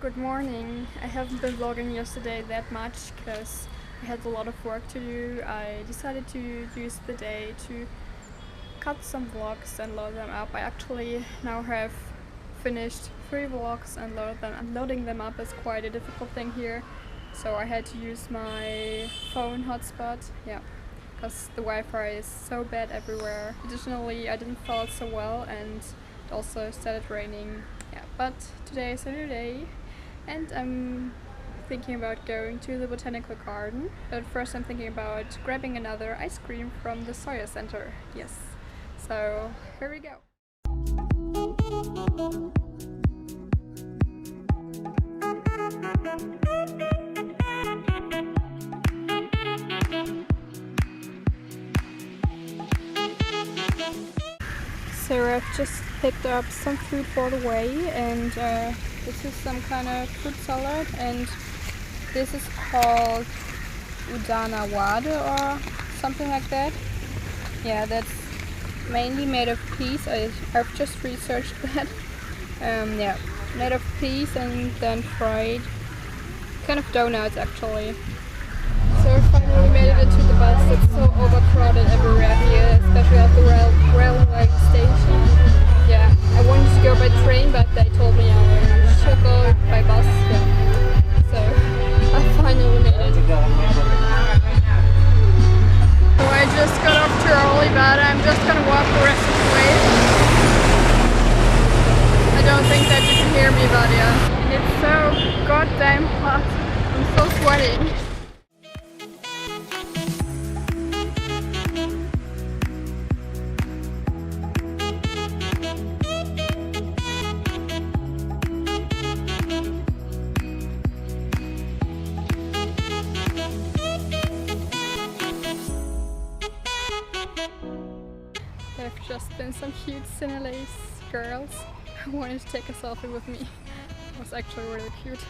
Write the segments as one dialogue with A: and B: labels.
A: Good morning. I haven't been vlogging yesterday that much because I had a lot of work to do. I decided to use the day to cut some vlogs and load them up. I actually now have finished 3 vlogs and loading them up is quite a difficult thing here. So I had to use my phone hotspot, because the Wi-Fi is so bad everywhere. Additionally, I didn't feel so well and it also started raining. But today is a new day and I'm thinking about going to the botanical garden. But first I'm thinking about grabbing another ice cream from the Soya Center. Yes. So here we go. So I've just picked up some food for the way, and this is some kind of fruit salad, and this is called udana wade or something like that. Yeah, that's mainly made of peas. I've just researched that. Made of peas and then fried, kind of donuts actually. So I finally made it into the bus. It's so overcrowded everywhere here, especially at the railway station. Yeah, I wanted to go by train, but they told me I should go by bus. Yeah. So I finally made it. So I just got off too early, but I'm just gonna walk the rest of the way. I don't think that you can hear me, but yeah. And it's so goddamn hot. I'm so sweaty. There have just been some cute Cinelace girls who wanted to take a selfie with me. It was actually really cute.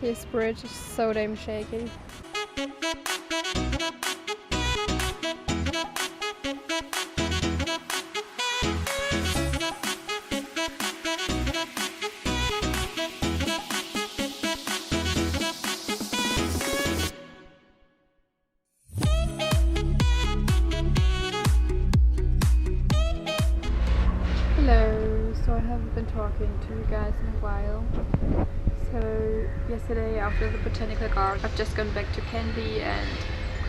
A: This bridge is so damn shaky. Hello, so I haven't been talking to you guys in a while. So yesterday after the botanical garden I've just gone back to Candy and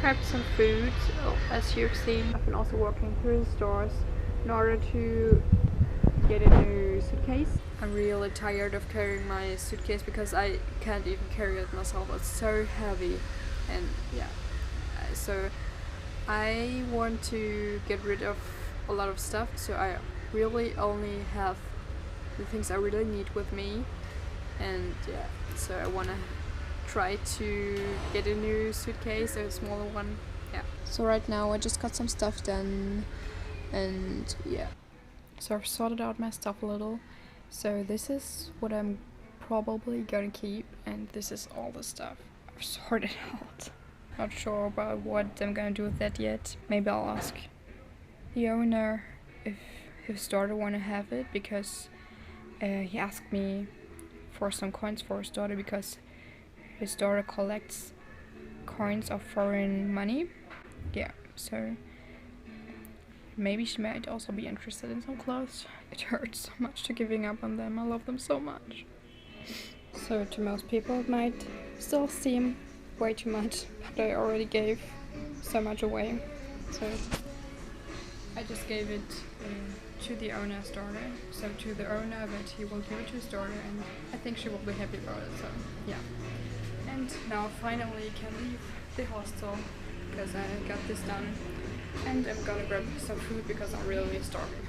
A: grabbed some food. As you've seen, I've been also walking through the stores in order to get a new suitcase. I'm really tired of carrying my suitcase because I can't even carry it myself. It's so heavy, and so I want to get rid of a lot of stuff, so I really only have the things I really need with me, and so I want to try to get a new suitcase, a smaller one. So right now I just got some stuff done, and so I've sorted out my stuff a little. So this is what I'm probably gonna keep, and this is all the stuff I've sorted out. Not sure about what I'm gonna do with that yet. Maybe I'll ask the owner if his daughter wanna have it, because he asked me for some coins for his daughter because his daughter collects coins of foreign money. So maybe she might also be interested in some clothes. It hurts so much to giving up on them. I love them so much. So to most people it might still seem way too much, but I already gave so much away. So I just gave it to the owner's daughter, so to the owner, but he will give it to his daughter, and I think she will be happy about it. So and now finally can leave the hostel because I got this done, and I'm gonna grab some food because I'm really starving.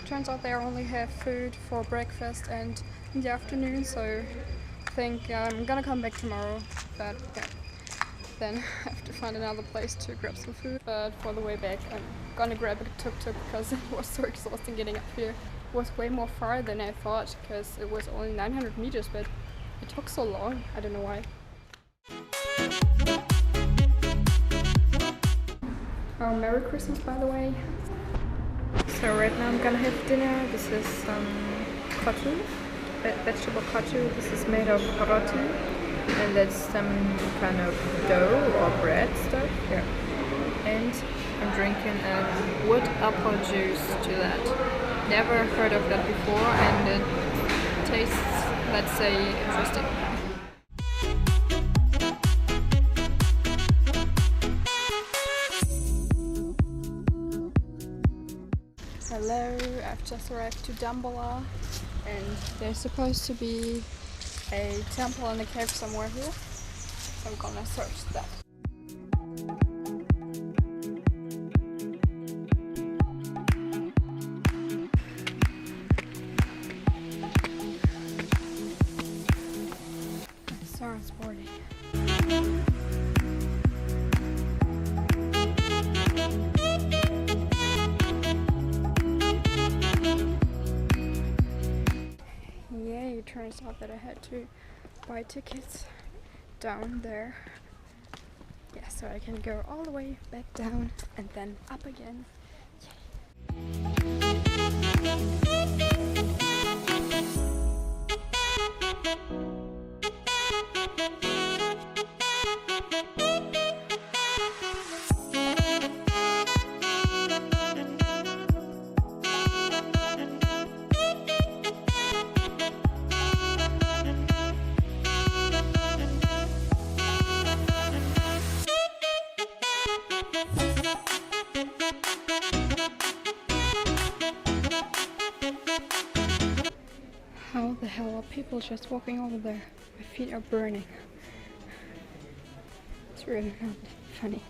A: Turns out they only have food for breakfast and in the afternoon, so think I'm gonna come back tomorrow, but yeah, then I have to find another place to grab some food. But for the way back, I'm gonna grab a tuk-tuk because it was so exhausting getting up here. It was way more far than I thought because it was only 900 meters, but it took so long. I don't know why. Oh, Merry Christmas, by the way. So right now I'm gonna have dinner. This is some katsu, vegetable katsu. This is made of roti, and that's some kind of dough or bread stuff. Yeah. And I'm drinking a wood apple juice to that. Never heard of that before, and it tastes, let's say, interesting. Hello, I've just arrived to Tumblr, and there's supposed to be a temple in a cave somewhere here, so I'm gonna search that. So sporty. It turns out that I had to buy tickets down there. Yeah, so I can go all the way back down and then up again. How the hell are people just walking over there? My feet are burning. It's really not funny.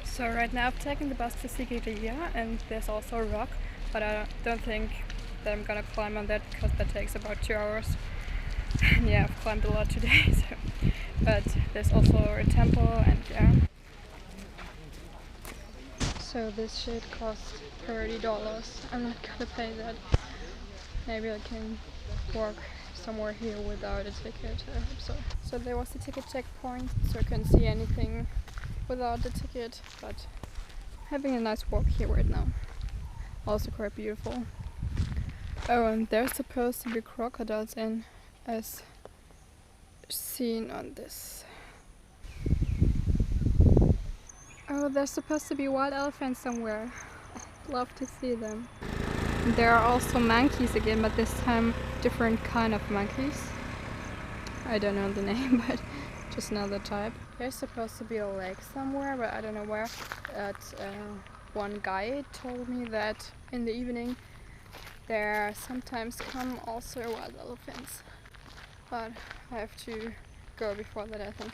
A: So right now I've taken the bus to Sigiriya, and there's also a rock, but I don't think that I'm gonna climb on that because that takes about 2 hours. Yeah, I've climbed a lot today, so. But there's also a temple, and yeah. So this shit costs $30. I'm not gonna pay that. Maybe I can walk somewhere here without a ticket. I hope so. So there was the ticket checkpoint, so I couldn't see anything without the ticket, but having a nice walk here right now. Also quite beautiful. Oh, and there's supposed to be crocodiles in, as seen on this. Oh, there's supposed to be wild elephants somewhere. I'd love to see them. There are also monkeys again, but this time different kind of monkeys. I don't know the name, but just another type. There's supposed to be a lake somewhere, but I don't know where. One guy told me that in the evening there sometimes come also wild elephants. But I have to go before that, I think.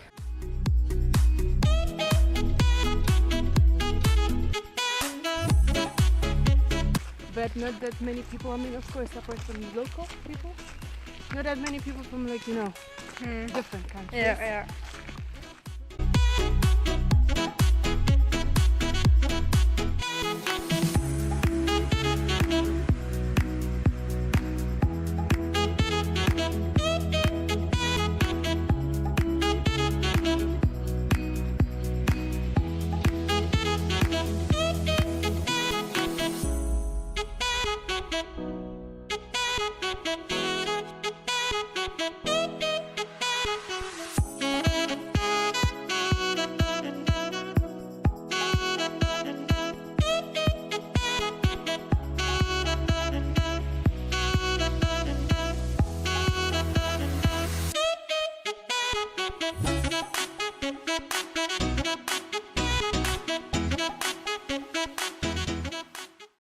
B: But not that many people, I mean, of course, apart from local people, not that many people from, like, you know, different countries.
A: Yeah, yeah.